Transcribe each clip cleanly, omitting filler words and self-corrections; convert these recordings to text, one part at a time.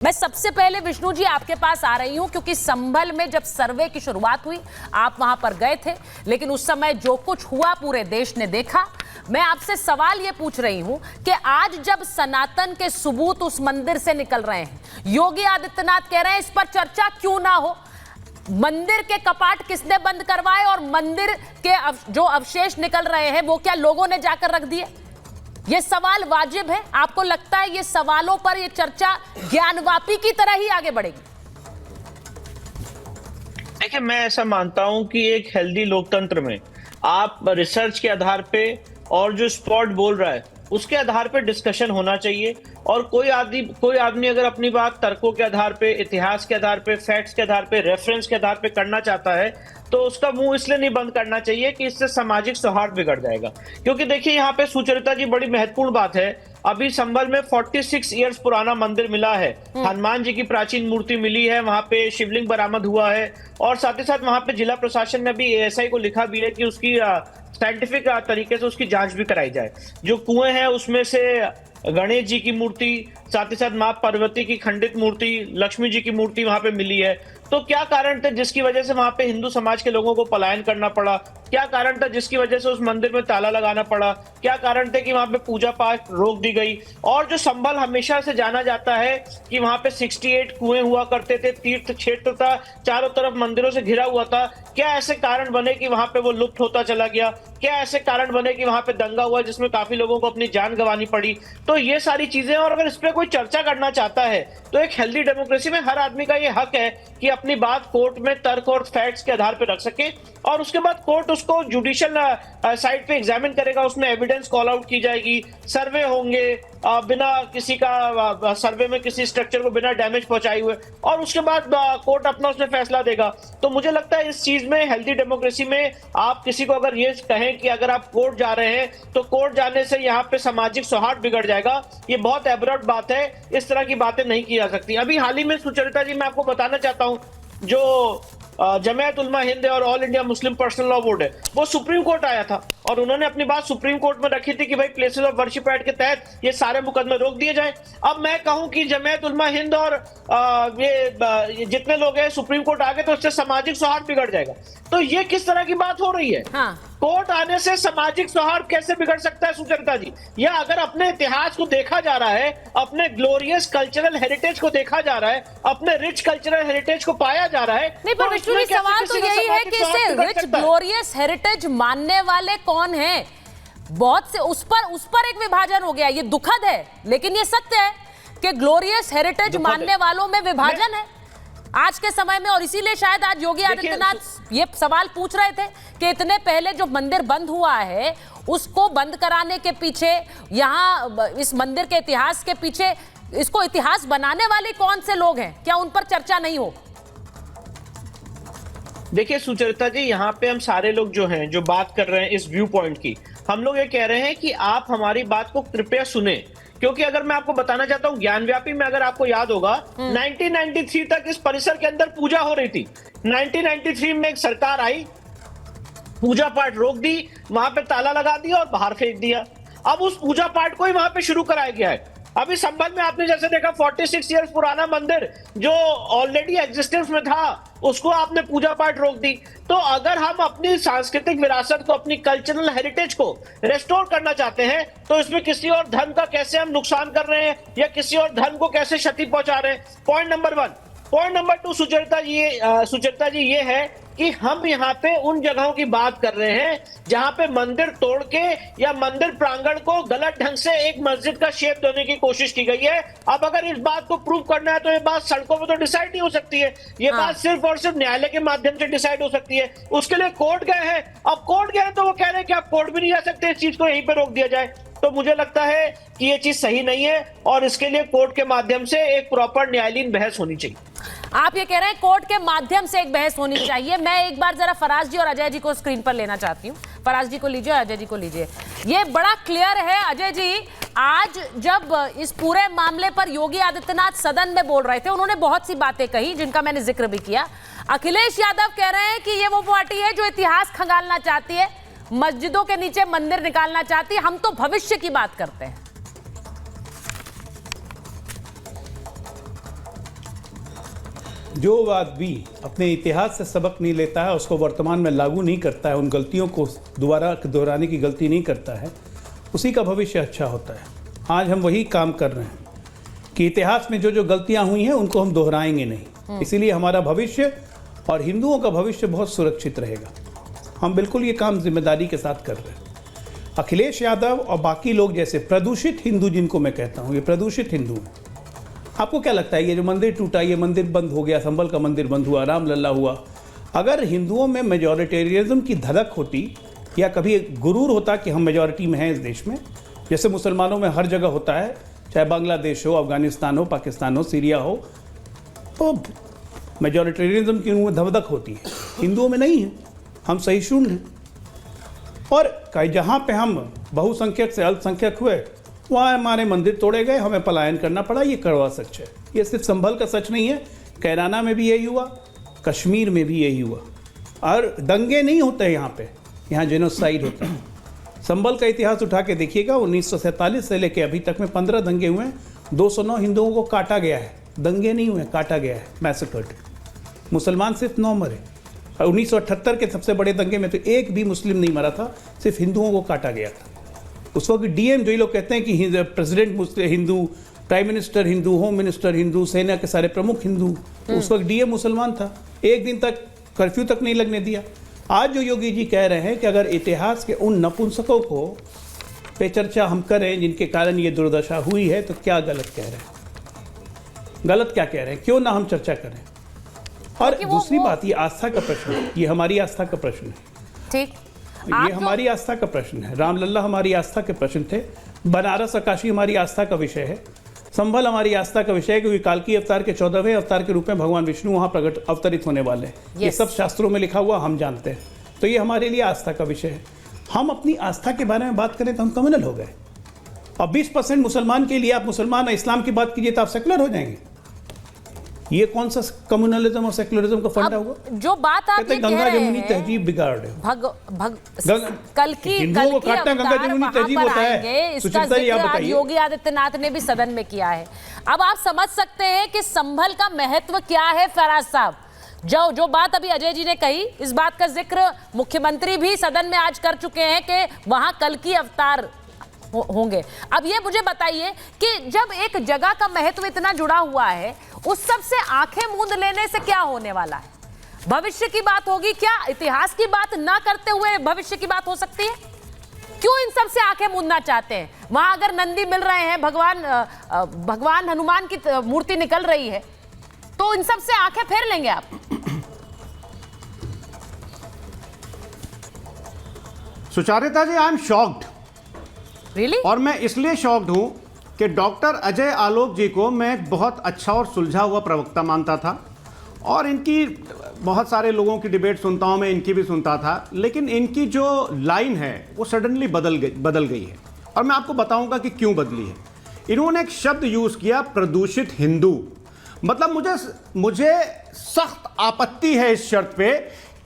मैं सबसे पहले विष्णु जी आपके पास आ रही हूं क्योंकि संभल में जब सर्वे की शुरुआत हुई आप वहां पर गए थे, लेकिन उस समय जो कुछ हुआ पूरे देश ने देखा। मैं आपसे सवाल यह पूछ रही हूं कि आज जब सनातन के सबूत उस मंदिर से निकल रहे हैं, योगी आदित्यनाथ कह रहे हैं इस पर चर्चा क्यों ना हो। मंदिर के कपाट किसने बंद करवाए और मंदिर के जो अवशेष निकल रहे हैं वो क्या लोगों ने जाकर रख दिए? ये सवाल वाजिब है। आपको लगता है ये सवालों पर ये चर्चा ज्ञानवापी की तरह ही आगे बढ़ेगी? देखिए, मैं ऐसा मानता हूं कि एक हेल्दी लोकतंत्र में आप रिसर्च के आधार पे और जो स्पॉट बोल रहा है उसके आधार पे डिस्कशन होना चाहिए। और कोई आदमी अगर अपनी बात तर्कों के आधार पे, इतिहास के आधार पे, फैक्ट्स के आधार पे, रेफरेंस के आधार पे करना चाहता है तो उसका मुंह इसलिए नहीं बंद करना चाहिए कि इससे सामाजिक सौहार्द बिगड़ जाएगा। क्योंकि देखिए, यहाँ पे सुचरिता जी बड़ी महत्वपूर्ण बात है। अभी संभल में 46 इयर्स पुराना मंदिर मिला है, हनुमान जी की प्राचीन मूर्ति मिली है, वहां पे शिवलिंग बरामद हुआ है और साथ ही साथ वहां पे जिला प्रशासन ने भी एएसआई को लिखा भी है कि उसकी साइंटिफिक तरीके से उसकी जांच भी कराई जाए। जो कुएं हैं उसमें से गणेश जी की मूर्ति, साथ ही साथ मां पार्वती की खंडित मूर्ति, लक्ष्मी जी की मूर्ति वहां पे मिली है। तो क्या कारण थे जिसकी वजह से वहां पे हिंदू समाज के लोगों को पलायन करना पड़ा? क्या कारण था जिसकी वजह से उस मंदिर में ताला लगाना पड़ा? क्या कारण थे कि वहां पे पूजा पाठ रोक दी गई? और जो संभल हमेशा से जाना जाता है कि वहां पे 68 कुएं हुआ करते थे, तीर्थ क्षेत्र था, चारों तरफ मंदिरों से घिरा हुआ था, क्या ऐसे कारण बने कि वहां पे वो लुप्त होता चला गया? क्या ऐसे कारण बने कि वहां पे दंगा हुआ जिसमें काफी लोगों को अपनी जान गंवानी पड़ी? तो ये सारी चीजें, और अगर इस पे कोई चर्चा करना चाहता है तो एक हेल्दी डेमोक्रेसी में हर आदमी का ये हक है कि अपनी बात कोर्ट में तर्क और फैक्ट्स के आधार पर रख सके और उसके बाद कोर्ट उसको जुडिशियल साइड पे एग्जामिन करेगा, उसमें एविडेंस कॉल आउट की जाएगी, सर्वे होंगे बिना किसी का सर्वे में किसी स्ट्रक्चर को बिना डैमेज पहुंचाए हुए, और उसके बाद कोर्ट अपना उसमें फैसला देगा। तो मुझे लगता है इस चीज में, हेल्दी डेमोक्रेसी में, आप किसी को अगर ये कहें कि अगर आप कोर्ट जा रहे हैं तो कोर्ट जाने से यहाँ पे सामाजिक सौहार्द बिगड़ जाएगा, ये बहुत एब्रॉड बात है। इस तरह की बातें नहीं की जा सकती। अभी हाल ही में सुचरिता जी, मैं आपको बताना चाहता हूं, जो जमायत उलमा हिंद और all India Muslim personal law board है, वो सुप्रीम कोर्ट आया था और उन्होंने अपनी बात सुप्रीम कोर्ट में रखी थी कि भाई प्लेसेस ऑफ वर्शिप एक्ट के तहत ये सारे मुकदमे रोक दिए जाएं। अब मैं कहूं कि जमायत उलमा हिंद और ये जितने लोग हैं सुप्रीम कोर्ट आ गए तो उससे सामाजिक सौहार्द बिगड़ जाएगा। तो ये किस तरह की बात हो रही है? हाँ। कोर्ट आने से सामाजिक सौहार्द कैसे बिगड़ सकता है सुचरिता जी? या अगर अपने इतिहास को देखा जा रहा है, अपने ग्लोरियस कल्चरल हेरिटेज को देखा जा रहा है, अपने रिच कल्चरल हेरिटेज को पाया जा रहा है, नहीं, पर विष्णु जी सवाल तो यही है कि इसे रिच ग्लोरियस हेरिटेज मानने वाले कौन हैं? बहुत से उस पर एक विभाजन हो गया। ये दुखद है लेकिन ये सत्य है कि ग्लोरियस हेरिटेज मानने वालों में विभाजन है आज के समय में। और इसीलिए शायद आज योगी आदित्यनाथ ये सवाल पूछ रहे थे कि इतने पहले जो मंदिर बंद हुआ है उसको बंद कराने के पीछे, यहाँ इस मंदिर के इतिहास के पीछे, इसको इतिहास बनाने वाले कौन से लोग हैं? क्या उन पर चर्चा नहीं हो? देखिए सुचरिता जी, यहाँ पे हम सारे लोग जो हैं, जो बात कर रहे हैं इस व्यू पॉइंट की, हम लोग ये कह रहे हैं कि आप हमारी बात को कृपया सुने। क्योंकि अगर मैं आपको बताना चाहता हूं, ज्ञानव्यापी में अगर आपको याद होगा 1993 तक इस परिसर के अंदर पूजा हो रही थी। 1993 में एक सरकार आई, पूजा पाठ रोक दी, वहां पे ताला लगा दिया और बाहर फेंक दिया। अब उस पूजा पाठ को ही वहां पे शुरू कराया गया है। अभी संभल में आपने जैसे देखा 46 इयर्स पुराना मंदिर जो ऑलरेडी एग्जिस्टेंस में था उसको आपने पूजा पाठ रोक दी। तो अगर हम अपनी सांस्कृतिक विरासत को, अपनी कल्चरल हेरिटेज को रेस्टोर करना चाहते हैं तो इसमें किसी और धर्म का कैसे हम नुकसान कर रहे हैं या किसी और धर्म को कैसे क्षति पहुंचा रहे हैं, point number 1। Point number 2 Sucharita ji ये है कि हम यहाँ पे उन जगहों की बात कर रहे हैं जहां पे मंदिर तोड़ के या मंदिर प्रांगण को गलत ढंग से एक मस्जिद का शेप देने की कोशिश की गई है। अब अगर इस बात को प्रूव करना है तो ये बात सड़कों में तो डिसाइड नहीं हो सकती है, ये बात सिर्फ और सिर्फ न्यायालय के माध्यम से डिसाइड हो सकती है। उसके लिए कोर्ट गए हैं, अब कोर्ट गए हैं तो वो कह रहे हैं कि आप कोर्ट भी नहीं जा सकते, इस चीज को यहीं पे रोक दिया जाए। तो मुझे लगता है कि ये चीज सही नहीं है और इसके लिए कोर्ट के माध्यम से एक प्रॉपर न्यायालयीन बहस होनी चाहिए। आप ये कह रहे हैं कोर्ट के माध्यम से एक बहस होनी चाहिए। मैं एक बार जरा फराज जी और अजय जी को स्क्रीन पर लेना चाहती हूँ। फराज जी को लीजिए, अजय जी को लीजिए। ये बड़ा क्लियर है अजय जी, आज जब इस पूरे मामले पर योगी आदित्यनाथ सदन में बोल रहे थे, उन्होंने बहुत सी बातें कही जिनका मैंने जिक्र भी किया। अखिलेश यादव कह रहे हैं कि ये वो पार्टी है जो इतिहास खंगालना चाहती है, मस्जिदों के नीचे मंदिर निकालना चाहती है, हम तो भविष्य की बात करते हैं। जो आदमी अपने इतिहास से सबक नहीं लेता है, उसको वर्तमान में लागू नहीं करता है, उन गलतियों को दोबारा दोहराने की गलती नहीं करता है, उसी का भविष्य अच्छा होता है। आज हम वही काम कर रहे हैं कि इतिहास में जो जो गलतियां हुई हैं उनको हम दोहराएंगे नहीं। इसीलिए हमारा भविष्य और हिंदुओं का भविष्य बहुत सुरक्षित रहेगा। हम बिल्कुल ये काम जिम्मेदारी के साथ कर रहे हैं। अखिलेश यादव और बाकी लोग जैसे प्रदूषित हिंदू, जिनको मैं कहता हूँ, ये प्रदूषित हिंदू हैं। आपको क्या लगता है ये जो मंदिर टूटा, ये मंदिर बंद हो गया, संभल का मंदिर बंद हुआ, रामलला हुआ, अगर हिंदुओं में मेजॉरिटेरियनिज्म की धड़क होती या कभी गुरूर होता कि हम मेजॉरिटी में हैं इस देश में, जैसे मुसलमानों में हर जगह होता है, चाहे बांग्लादेश हो, अफगानिस्तान हो, पाकिस्तान हो, सीरिया हो, तो मेजॉरिटेरियनिज्म की उनमें धड़क होती है। हिंदुओं में नहीं है, हम सहिष्णु हैं। और कहीं जहाँ पे हम बहुसंख्यक से अल्पसंख्यक हुए, वहाँ हमारे मंदिर तोड़े गए, हमें पलायन करना पड़ा। ये कड़वा सच है। ये सिर्फ संभल का सच नहीं है, कैराना में भी यही हुआ, कश्मीर में भी यही हुआ। और दंगे नहीं होते यहाँ पे, यहाँ जेनोसाइड होता है। संभल का इतिहास उठा के देखिएगा, 1947 से लेके अभी तक में 15 दंगे हुए हैं, 209 हिंदुओं को काटा गया है। दंगे नहीं हुए, काटा गया है, मैसेकर्ड। मुसलमान सिर्फ 9 मरे। 1978 के सबसे बड़े दंगे में तो एक भी मुस्लिम नहीं मरा था, सिर्फ हिंदुओं को काटा गया था। उस वक्त डीएम, जो ये लोग कहते हैं कि president Hindu, prime minister Hindu, home minister Hindu, सेना के सारे प्रमुख हिंदू, तो उस वक्त डीएम मुसलमान था। एक दिन तक कर्फ्यू तक नहीं लगने दिया। आज जो योगी जी कह रहे हैं कि अगर इतिहास के उन नपुंसकों को पे चर्चा हम करें जिनके कारण ये दुर्दशा हुई है, तो क्या गलत कह रहे हैं? गलत क्या कह रहे हैं? क्यों ना हम चर्चा करें? और दूसरी बात, ये आस्था का प्रश्न है, ये हमारी आस्था का प्रश्न है। ठीक, ये हमारी आस्था का प्रश्न है। रामलला हमारी आस्था के प्रश्न थे, बनारस और काशी हमारी आस्था का विषय है, संभल हमारी आस्था का विषय है, क्योंकि कालकी अवतार के 14वें अवतार के रूप में भगवान विष्णु वहाँ प्रकट अवतरित होने वाले हैं। ये सब शास्त्रों में लिखा हुआ हम जानते हैं। तो ये हमारे लिए आस्था का विषय है। हम अपनी आस्था के बारे में बात करें तो हम कम्युनल हो गए। और 20% मुसलमान के लिए आप मुसलमान और इस्लाम की बात कीजिए तो आप सेकुलर हो जाएंगे। ये कौन सा कम्युनलिज्म और सेकुलरिज्म का फंडा हुआ? जो बात आप कहते गंगा जमुनी तहजीब बिगाड़ रहे हो। कल की हिंदुओं को काटना गंगा जमुनी तहजीब होता है। इसका जिक्र आज योगी आदित्यनाथ ने भी सदन में किया है। अब आप समझ सकते हैं कि संभल का महत्व क्या है। फराज साहब, जो बात अभी अजय जी ने कही, इस बात का जिक्र मुख्यमंत्री भी सदन में आज कर चुके हैं कि वहां कल की अवतार होंगे। अब ये मुझे बताइए कि जब एक जगह का महत्व इतना जुड़ा हुआ है, उस सब से आंखें मूंद लेने से क्या होने वाला है? भविष्य की बात होगी क्या? इतिहास की बात ना करते हुए भविष्य की बात हो सकती है? क्यों इन सब से आंखें मूंदना चाहते हैं? वहां अगर नंदी मिल रहे हैं, भगवान हनुमान की मूर्ति निकल रही है, तो इन सब से आंखें फेर लेंगे आप? सुचारिता जी, आई एम शॉक्ड। Really? और मैं इसलिए शॉक्ड हूं कि डॉक्टर अजय आलोक जी को मैं बहुत अच्छा और सुलझा हुआ प्रवक्ता मानता था, और इनकी बहुत सारे लोगों की डिबेट सुनता हूं, मैं इनकी भी सुनता था, लेकिन इनकी जो लाइन है वो सडनली बदल गई है। और मैं आपको बताऊंगा कि क्यों बदली है। इन्होंने एक शब्द यूज किया, प्रदूषित हिंदू। मतलब मुझे सख्त आपत्ति है इस शर्त पे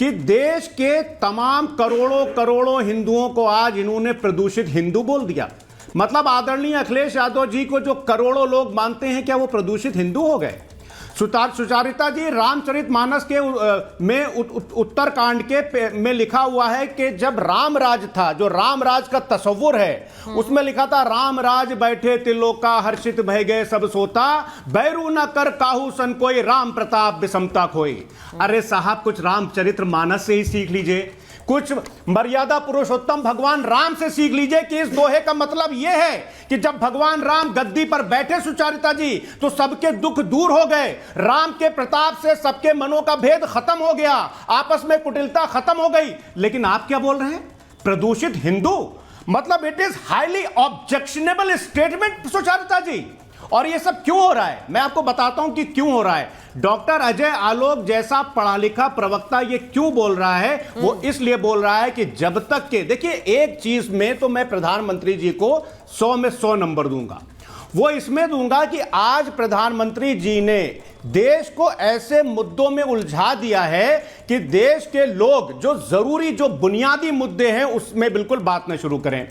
कि देश के तमाम करोड़ों हिंदुओं को आज इन्होंने प्रदूषित हिंदू बोल दिया। मतलब आदरणीय अखिलेश यादव जी को जो करोड़ों लोग मानते हैं, क्या वो प्रदूषित हिंदू हो गए? सुचारिता जी, रामचरितमानस के में उत्तरकांड के में लिखा हुआ है कि जब राम राज था, जो राम राज का तस्वुर है, उसमें लिखा था, राम राज बैठे त्रिलोका, हर्षित भय गए सब सोता, बैरू न कर काहू सन कोई, राम प्रताप विषमता खोई। अरे साहब, कुछ रामचरितमानस से ही सीख लीजिए, कुछ मर्यादा पुरुषोत्तम भगवान राम से सीख लीजिए कि इस दोहे का मतलब यह है कि जब भगवान राम गद्दी पर बैठे सुचारिता जी, तो सबके दुख दूर हो गए, राम के प्रताप से सबके मनों का भेद खत्म हो गया, आपस में कुटिलता खत्म हो गई। लेकिन आप क्या बोल रहे हैं? प्रदूषित हिंदू। मतलब it is highly objectionable statement Sucharita ji. और ये सब क्यों हो रहा है? मैं आपको बताता हूं कि क्यों हो रहा है। डॉक्टर अजय आलोक जैसा पढ़ा लिखा प्रवक्ता ये क्यों बोल रहा है? वो इसलिए बोल रहा है कि जब तक के, देखिए, एक चीज में तो मैं प्रधानमंत्री जी को 100 में 100 नंबर दूंगा, वो इसमें दूंगा कि आज प्रधानमंत्री जी ने देश को ऐसे मुद्दों में उलझा दिया है कि देश के लोग जो जरूरी, जो बुनियादी मुद्दे हैं, उसमें बिल्कुल बात न शुरू करें।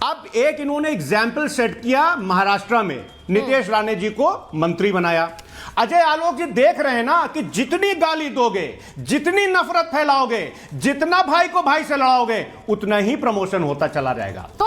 अब एक इन्होंने एग्जाम्पल सेट किया, महाराष्ट्र में नीतीश राणे जी को मंत्री बनाया। अजय आलोक जी देख रहे हैं ना कि जितनी गाली दोगे, जितनी नफरत फैलाओगे, जितना भाई को भाई से लड़ाओगे, उतना ही प्रमोशन होता चला जाएगा। तो